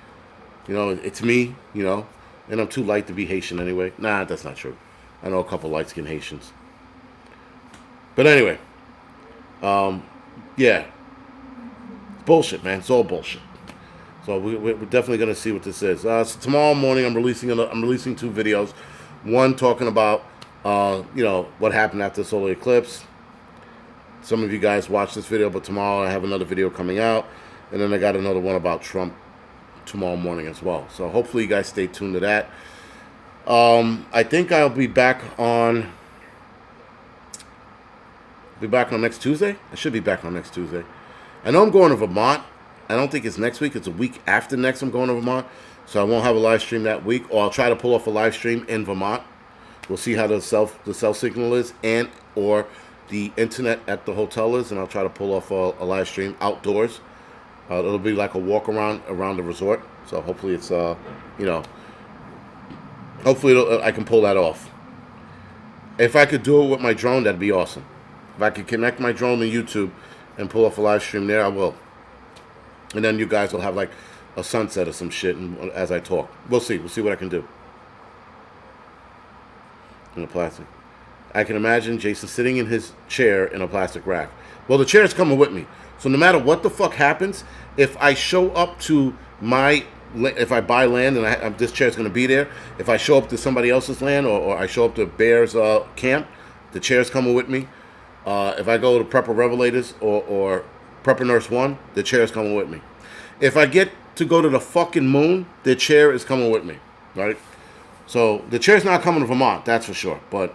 It's me, and I'm too light to be Haitian anyway. Nah, that's not true. I know a couple light-skinned Haitians. But anyway, yeah. Bullshit, man. It's all bullshit. So we're definitely gonna see what this is. So tomorrow morning, I'm releasing 2 videos. One talking about what happened after the solar eclipse. Some of you guys watched this video, but tomorrow I have another video coming out, and then I got another one about Trump tomorrow morning as well. So hopefully you guys stay tuned to that. I think I'll be back on Be back on next Tuesday? I should be back on next Tuesday. I know I'm going to Vermont. I don't think it's next week. It's a week after next I'm going to Vermont. So I won't have a live stream that week. Or I'll try to pull off a live stream in Vermont. We'll see how the cell signal is and or the internet at the hotel is. And I'll try to pull off a live stream outdoors. It'll be like a walk around the resort. So hopefully it's, hopefully I can pull that off. If I could do it with my drone, that'd be awesome. If I could connect my drone to YouTube and pull off a live stream there, I will. And then you guys will have like a sunset or some shit as I talk. We'll see. We'll see what I can do. In a plastic. I can imagine Jason sitting in his chair in a plastic rack. Well, the chair is coming with me. So no matter what the fuck happens, if I show up to if I buy land and this chair is going to be there, if I show up to somebody else's land or I show up to Bear's camp, the chair's coming with me. If I go to Prepper Revelators or Prepper Nurse 1, the chair's coming with me. If I get to go to the fucking moon, the chair is coming with me. Right? So the chair's not coming to Vermont, that's for sure. But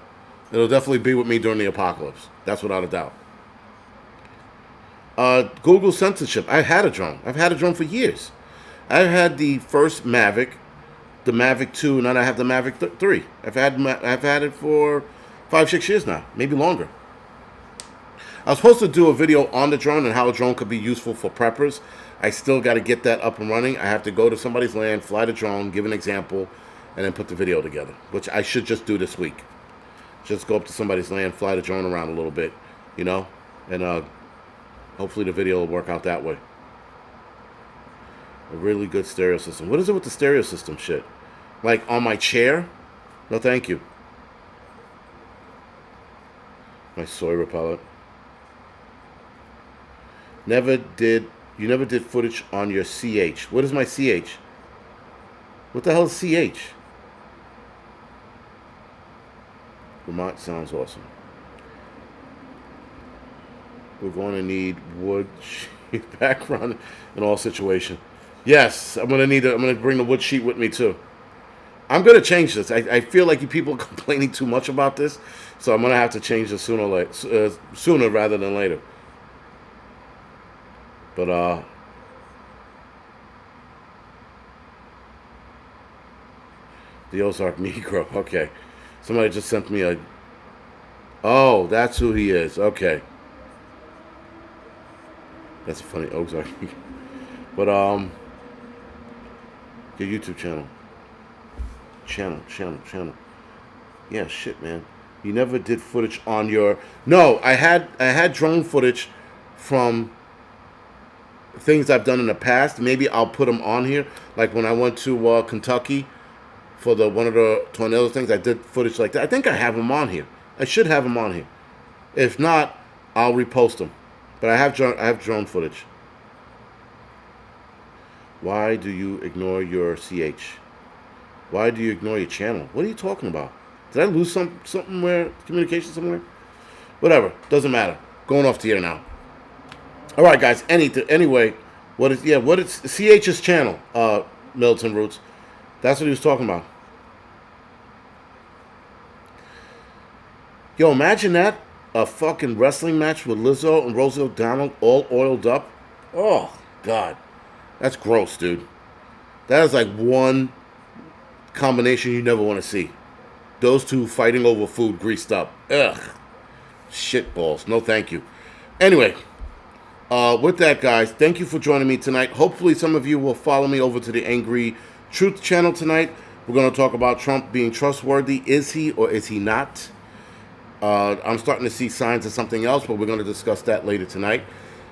it'll definitely be with me during the apocalypse. That's without a doubt. Google censorship. I had a drone. I've had a drone for years. I've had the first Mavic, the Mavic 2, and then I have the Mavic 3. I've had it for 5-6 years now, maybe longer. I was supposed to do a video on the drone and how a drone could be useful for preppers. I still got to get that up and running. I have to go to somebody's land, fly the drone, give an example, and then put the video together, which I should just do this week. Just go up to somebody's land, fly the drone around a little bit, and hopefully the video will work out that way. A really good stereo system. What is it with the stereo system shit? Like on my chair? No, thank you. My soy repellent. You never did footage on your CH. What is my CH? What the hell is CH? Vermont sounds awesome. We're going to need wood sheet background in all situations. Yes, I'm going to bring the wood sheet with me too. I'm going to change this. I feel like you people are complaining too much about this, so I'm going to have to change this sooner rather than later. But the Ozark Negro. Okay, somebody just sent me a. Oh, that's who he is. Okay, that's a funny Ozark. But your YouTube channel. Yeah, shit, man. You never did footage on your. No, I had drone footage from things I've done in the past. Maybe I'll put them on here. Like when I went to Kentucky for one of the tornado things, I did footage like that. I think I have them on here. I should have them on here. If not, I'll repost them. But I have drone footage. Why do you ignore your CH? Why do you ignore your channel? What are you talking about? Did I lose something where communication somewhere? Whatever, doesn't matter. Going off the air now. All right, guys. Anyway, what is CH's channel? Militant Roots. That's what he was talking about. Yo, imagine that, a fucking wrestling match with Lizzo and Rosie O'Donnell all oiled up. Oh God, that's gross, dude. That is like one combination you never want to see. Those two fighting over food greased up. Ugh. Shit balls. No thank you. Anyway, with that, guys, thank you for joining me tonight. Hopefully some of you will follow me over to the Angry Truth channel tonight. We're going to talk about Trump being trustworthy. Is he or is he not? I'm starting to see signs of something else, but we're going to discuss that later tonight.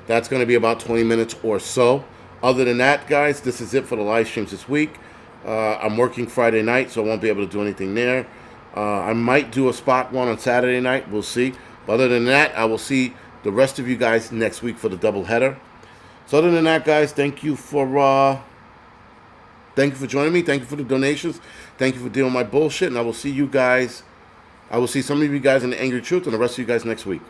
That's going to be about 20 minutes or so. Other than that, guys, this is it for the live streams this week. I'm working Friday night, so I won't be able to do anything there. I might do a spot one on Saturday night. We'll see. But other than that, I will see the rest of you guys next week for the doubleheader. So other than that, guys, thank you for joining me. Thank you for the donations. Thank you for dealing with my bullshit. And I will see some of you guys in the Angry Truth and the rest of you guys next week.